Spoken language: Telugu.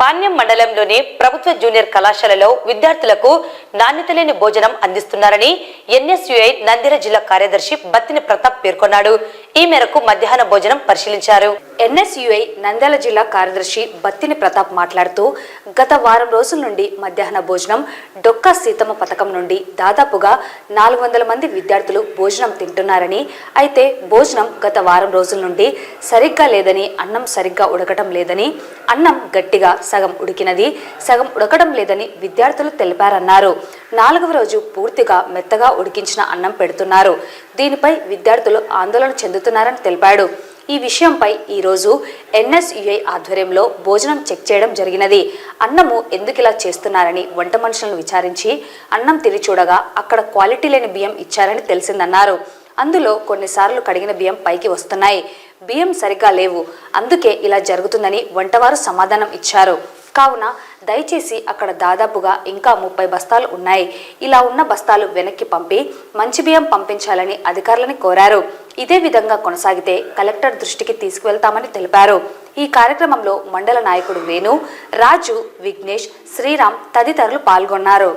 పాణ్యం మండలంలోని ప్రభుత్వ జూనియర్ కళాశాలలో విద్యార్థులకు నాణ్యత లేని భోజనం అందిస్తున్నారని ఎన్ఎస్యుఐ నంద్యాల జిల్లా కార్యదర్శి బత్తిని ప్రతాప్ పేర్కొన్నాడు. ఈ మేరకు మధ్యాహ్న భోజనం పరిశీలించారు. ఎన్ఎస్యుఐ నంద్యాల జిల్లా కార్యదర్శి బత్తిని ప్రతాప్ మాట్లాడుతూ గత వారం రోజుల నుండి మధ్యాహ్న భోజనం డొక్కా సీతమ్మ పథకం నుండి దాదాపుగా 400 మంది విద్యార్థులు భోజనం తింటున్నారని, అయితే భోజనం గత వారం రోజుల నుండి సరిగ్గా లేదని, అన్నం సరిగ్గా ఉడకటం లేదని, అన్నం గట్టిగా సగం ఉడికినది, సగం ఉడకడం లేదని విద్యార్థులు తెలిపారన్నారు. 4వ రోజు పూర్తిగా మెత్తగా ఉడికించిన అన్నం పెడుతున్నారు. దీనిపై విద్యార్థులు ఆందోళన చెందుతున్నారని తెలిపాడు. ఈ విషయంపై ఈరోజు ఎన్ఎస్యుఐ ఆధ్వర్యంలో భోజనం చెక్ చేయడం జరిగినది. అన్నము ఎందుకిలా చేస్తున్నారని వంట మనుషులను విచారించి అన్నం తిని చూడగా అక్కడ క్వాలిటీ లేని బియ్యం ఇచ్చారని తెలిసిందన్నారు. అందులో కొన్నిసార్లు కడిగిన బియ్యం పైకి వస్తున్నాయి, బియ్యం సరిగ్గా లేవు, అందుకే ఇలా జరుగుతుందని వంటవారు సమాధానం ఇచ్చారు. కావున దయచేసి అక్కడ దాదాపుగా ఇంకా 30 బస్తాలు ఉన్నాయి. ఇలా ఉన్న బస్తాలు వెనక్కి పంపి మంచి బియ్యం పంపించాలని అధికారులని కోరారు. ఇదే విధంగా కొనసాగితే కలెక్టర్ దృష్టికి తీసుకువెళ్తామని తెలిపారు. ఈ కార్యక్రమంలో మండల నాయకుడు వేణు, రాజు, విఘ్నేష్, శ్రీరామ్ తదితరులు పాల్గొన్నారు.